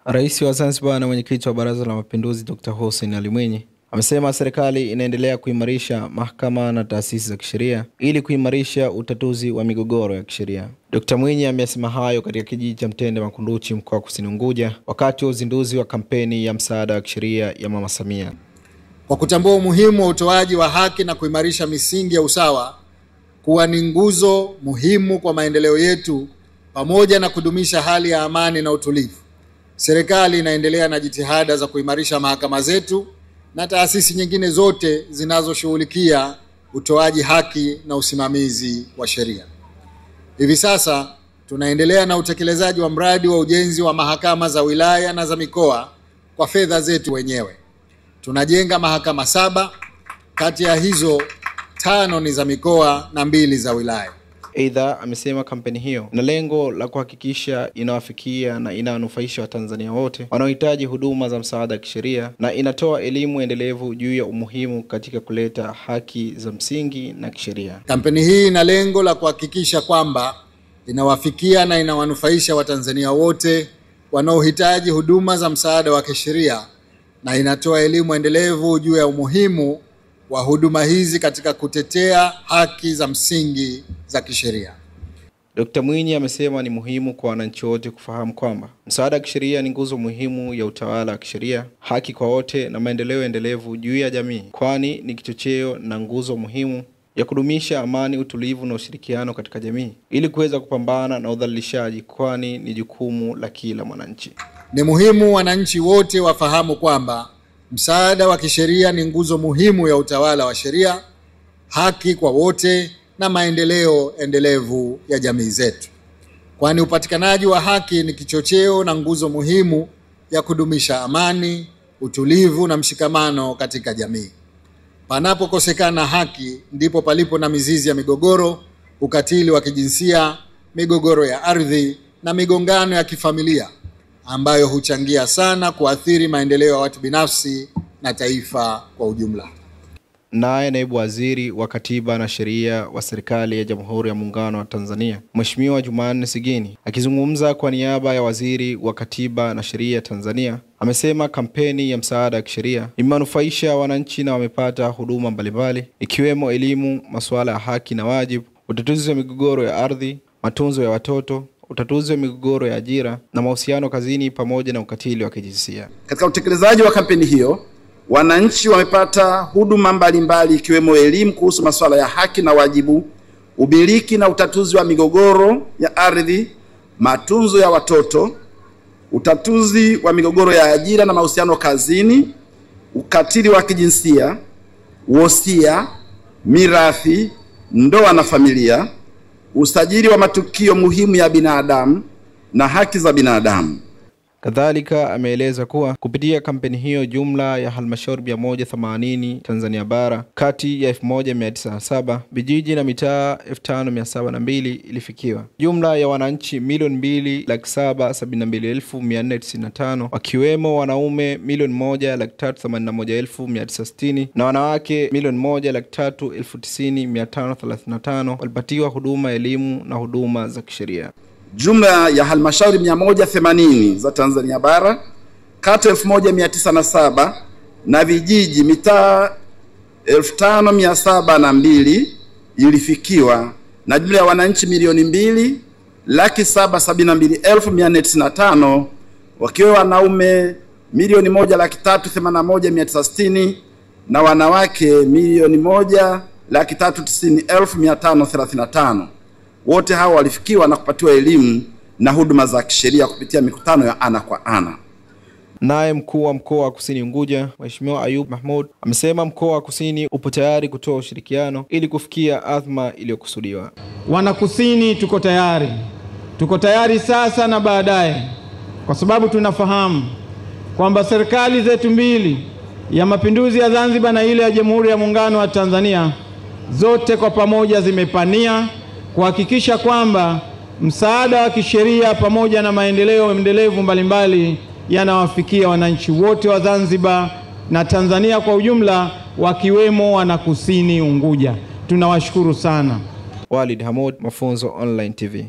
Rais wa Zanzibar na mwenyekiti wa Baraza la Mapinduzi Dr. Hussein Ali Mwinyi amesema serikali inaendelea kuimarisha mahakama na taasisi za kisheria ili kuimarisha utatuzi wa migogoro ya kisheria. Dr. Mwinyi amesema hayo katika kijiji cha Mtende Makunduchi, mkoa wa Kusini Unguja, wakati wa uzinduzi wa kampeni ya msaada wa kisheria ya Mama Samia. Kwa kutambua umuhimu wa utoaji wa haki na kuimarisha misingi ya usawa kuwa ni nguzo muhimu kwa maendeleo yetu pamoja na kudumisha hali ya amani na utulivu, serikali inaendelea na jitihada za kuimarisha mahakama zetu na taasisi nyingine zote zinazoshughulikia utoaji haki na usimamizi wa sheria. Hivi sasa tunaendelea na utekelezaji wa mradi wa ujenzi wa mahakama za wilaya na za mikoa kwa fedha zetu wenyewe. Tunajenga mahakama 7, kati ya hizo 5 ni za mikoa na 2 za wilaya. Aidha, amesema kampeni hiyo ina lengo la kuhakikisha inawafikia na inawanufaisha Watanzania wote wanaohitaji huduma za msaada wa kisheria na inatoa elimu endelevu juu ya umuhimu katika kuleta haki za msingi na kisheria. Kampeni hii ina lengo la kuhakikisha kwamba inawafikia na inawanufaisha Watanzania wote wanaohitaji huduma za msaada wa kisheria na inatoa elimu endelevu juu ya umuhimu wa huduma hizi katika kutetea haki za msingi za kisheria. Dr. Mwinyi amesema ni muhimu kwa wananchi wote kufahamu kwamba msaada wa kisheria ni nguzo muhimu ya utawala wa kisheria, haki kwa wote na maendeleo endelevu juu ya jamii, kwani ni kichocheo na nguzo muhimu ya kudumisha amani, utulivu na ushirikiano katika jamii ili kuweza kupambana na udhalilishaji, kwani ni jukumu la kila mwananchi. Ni muhimu wananchi wote wafahamu kwamba msaada wa kisheria ni nguzo muhimu ya utawala wa sheria, haki kwa wote na maendeleo endelevu ya jamii zetu. Kwani upatikanaji wa haki ni kichocheo na nguzo muhimu ya kudumisha amani, utulivu na mshikamano katika jamii. Panapokosekana haki ndipo palipo na mizizi ya migogoro, ukatili wa kijinsia, migogoro ya ardhi na migongano ya kifamilia ambayo huchangia sana kuathiri maendeleo ya watu binafsi na taifa kwa ujumla. Naye naibu waziri wa Katiba na Sheria wa serikali ya Jamhuri ya Muungano wa Tanzania, Mheshimiwa Jumanne Sigini, akizungumza kwa niaba ya waziri wa Katiba na Sheria Tanzania, amesema kampeni ya msaada wa kisheria imewanufaisha wananchi na wamepata huduma mbalimbali ikiwemo elimu, masuala ya haki na wajibu, utatuzi wa migogoro ya ardhi, matunzo ya watoto, utatuzi wa migogoro ya ajira na mahusiano kazini pamoja na ukatili wa kijinsia. Katika utekelezaji wa kampeni hiyo, wananchi wamepata huduma mbalimbali ikiwemo elimu kuhusu masuala ya haki na wajibu, umiliki na utatuzi wa migogoro ya ardhi, matunzo ya watoto, utatuzi wa migogoro ya ajira na mahusiano kazini, ukatili wa kijinsia, wosia, mirathi, ndoa na familia, usajili wa matukio muhimu ya binadamu na haki za binadamu. Kadhalika ameeleza kuwa kupitia kampeni hiyo jumla ya halmashauri 180 Tanzania bara kati ya 1907 vijiji na mitaa 5702 ilifikiwa. Jumla ya wananchi 2,772,495 wakiwemo wanaume 1,381,960 na wanawake 1,390,535 walipatiwa huduma elimu na huduma za kisheria. Jumla ya halmashauri 180 za Tanzania bara kata 1907 na vijiji mitaa 5702 ilifikiwa na jumla ya wananchi 2,772,495 wakiwa wanaume 1,381,960 na wanawake 1,390,535. Wote hao walifikiwa na kupatiwa elimu na huduma za kisheria kupitia mikutano ya ana kwa ana. Naye mkuu wa mkoa wa Kusini Unguja, Mheshimiwa Ayub Mahmud, amesema mkoa wa Kusini upo tayari kutoa ushirikiano ili kufikia azma iliyokusudiwa. Wana Kusini tuko tayari. Tuko tayari sasa na baadaye, kwa sababu tunafahamu kwamba serikali zetu mbili, ya Mapinduzi ya Zanzibar na ile ya Jamhuri ya Muungano wa Tanzania, zote kwa pamoja zimepania kuhakikisha kwamba msaada wa kisheria pamoja na maendeleo endelevu mbalimbali yanawafikia wananchi wote wa Zanzibar na Tanzania kwa ujumla, wakiwemo wana Kusini Unguja. Tunawashukuru sana. Walid Hamoud, Mafunzo Online TV.